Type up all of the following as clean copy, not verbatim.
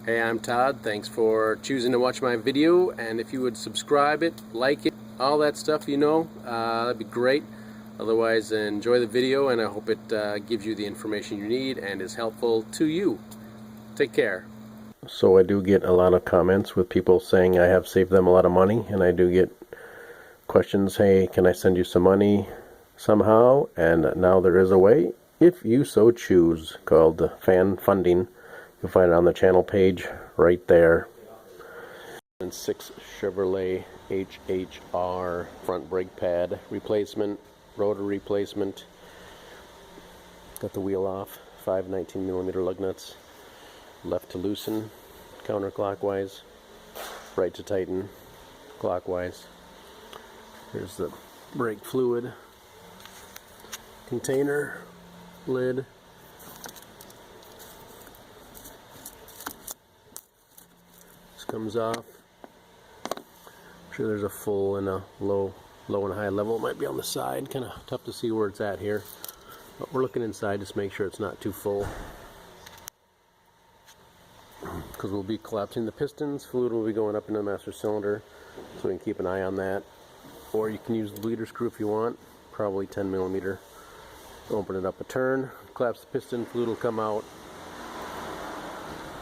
Hey, I'm Todd. Thanks for choosing to watch my video, and if you would subscribe it, like it, all that stuff, that'd be great. Otherwise, enjoy the video, and I hope it gives you the information you need and is helpful to you. Take care. So I do get a lot of comments with people saying I have saved them a lot of money, and I do get questions, hey, can I send you some money somehow? And now there is a way, if you so choose, called fan funding. You'll find it on the channel page right there. And 6 Chevrolet HHR front brake pad replacement, rotor replacement. Got the wheel off, 5 19mm lug nuts. Left to loosen, counterclockwise. Right to tighten, clockwise. Here's the brake fluid container, lid. This comes off. I'm sure there's a full and a low and high level. It might be on the side, kind of tough to see where it's at here. But we're looking inside just to make sure it's not too full, because we'll be collapsing the pistons. Fluid will be going up into the master cylinder, so we can keep an eye on that. Or you can use the bleeder screw if you want, probably 10mm. Open it up a turn, collapse the piston, fluid will come out.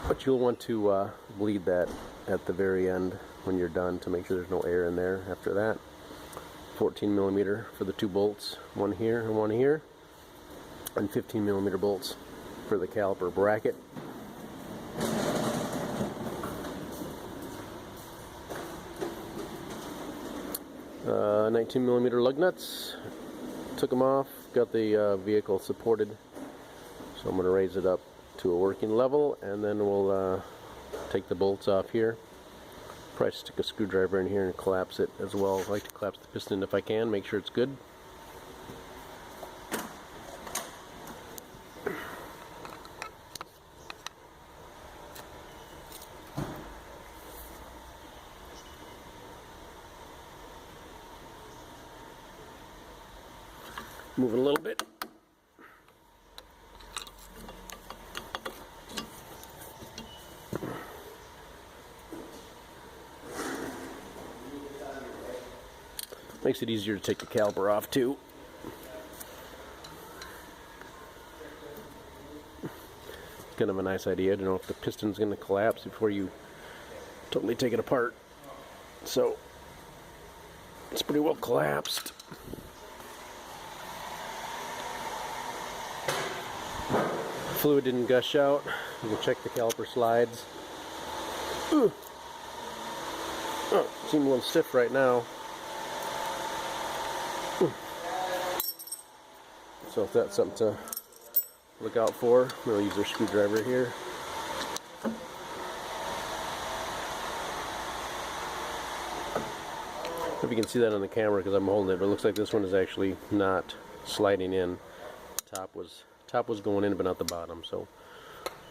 But you'll want to bleed that at the very end when you're done to make sure there's no air in there after that. 14mm for the 2 bolts, one here and one here. And 15mm bolts for the caliper bracket. 19mm lug nuts. Took them off, got the vehicle supported, so I'm going to raise it up to a working level, and then we'll take the bolts off here. Probably stick a screwdriver in here and collapse it as well. I like to collapse the piston if I can, make sure it's good. Move it a little bit. Makes it easier to take the caliper off too. Kind of a nice idea to know if the piston's going to collapse before you totally take it apart. So it's pretty well collapsed. Fluid didn't gush out. You can check the caliper slides. Oh, seems a little stiff right now. So if that's something to look out for, we'll use our screwdriver here. If you can see that on the camera because I'm holding it, but it looks like this one is actually not sliding in. Top was going in, but not the bottom. So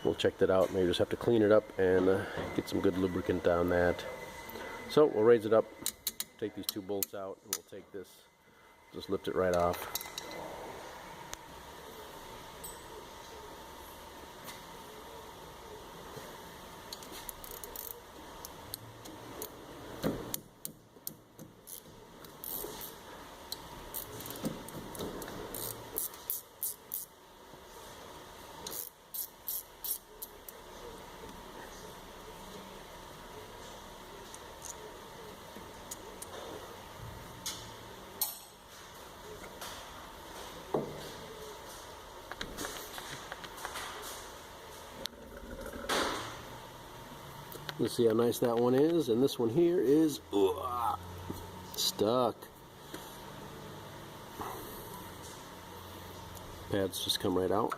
we'll check that out. Maybe just have to clean it up and get some good lubricant on that. So we'll raise it up, take these 2 bolts out, and we'll take this, just lift it right off. Let's see how nice that one is, and this one here is stuck. Pads just come right out.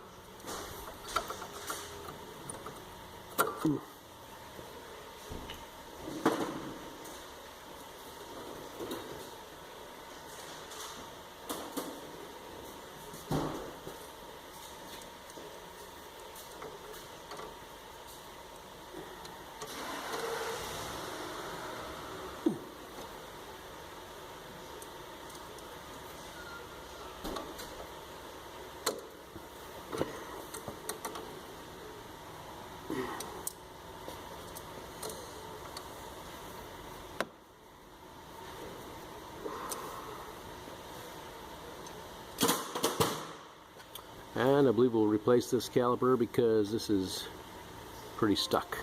And I believe we'll replace this caliper because this is pretty stuck.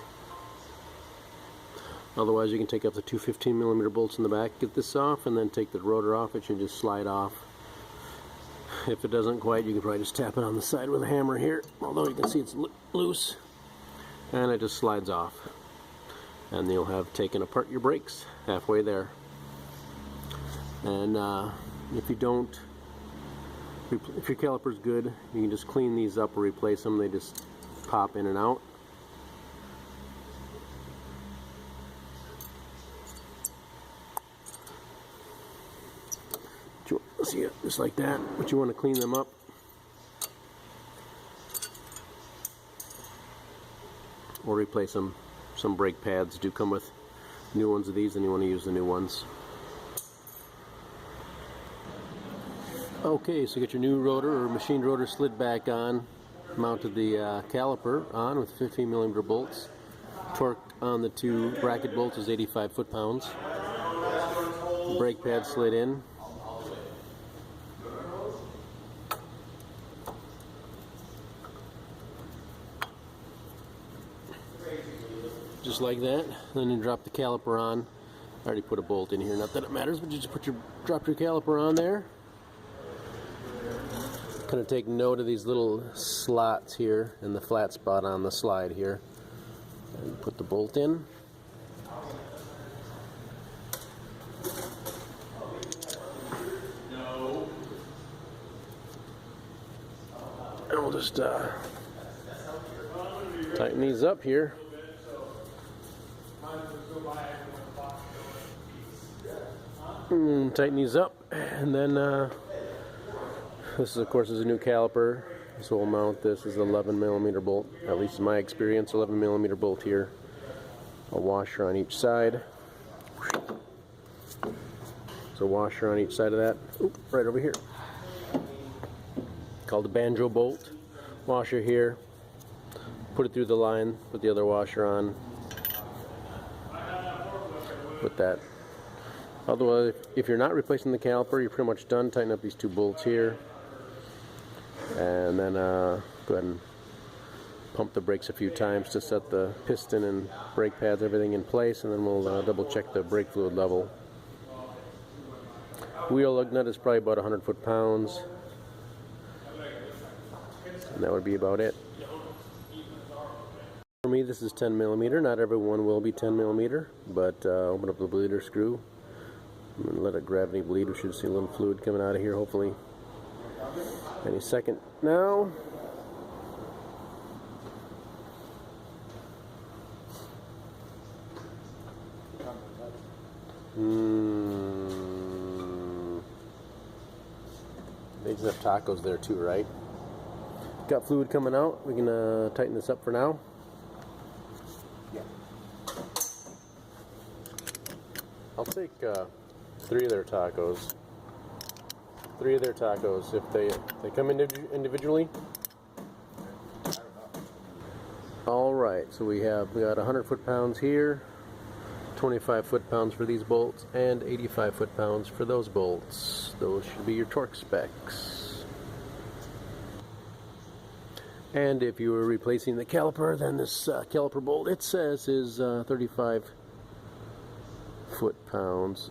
Otherwise, you can take up the two 15mm bolts in the back, get this off, and then take the rotor off. It should just slide off. If it doesn't quite, you can probably just tap it on the side with a hammer here, although you can see it's loose, and it just slides off. And you'll have taken apart your brakes halfway there. And if your caliper's good, you can just clean these up or replace them. They just pop in and out. See it just like that, but you want to clean them up. Or replace them. Some brake pads do come with new ones of these, and you want to use the new ones. Okay, so get your new rotor or machined rotor slid back on, mounted the caliper on with 15mm bolts. Torque on the two bracket bolts is 85 foot-pounds. Brake pad slid in. Just like that. Then you drop the caliper on. I already put a bolt in here, not that it matters, but you just drop your caliper on there. Kind of take note of these little slots here and the flat spot on the slide here. And put the bolt in. And we'll just tighten these up here. Tighten these up, and then this is, of course, is a new caliper, so we'll mount this as an 11mm bolt, at least in my experience, 11mm bolt here, a washer on each side. So washer on each side of that. Oop, right over here, called a banjo bolt. Washer here, put it through the line, put the other washer on, put that. Otherwise, if you're not replacing the caliper, you're pretty much done. Tighten up these two bolts here, and then go ahead and pump the brakes a few times to set the piston and brake pads, everything in place, and then we'll double check the brake fluid level. Wheel lug nut is probably about 100 foot-pounds, and that would be about it. For me, this is 10mm. Not everyone will be 10mm, but open up the bleeder screw and let it gravity bleed. We should see a little fluid coming out of here, hopefully any second now. They just have tacos there too, right? Got fluid coming out. We can tighten this up for now. Yeah. I'll take 3 of their tacos. 3 of their tacos. If they come individually. All right. So we got 100 foot-pounds here, 25 foot-pounds for these bolts, and 85 foot-pounds for those bolts. Those should be your torque specs. And if you were replacing the caliper, then this caliper bolt, it says, is 35 foot-pounds.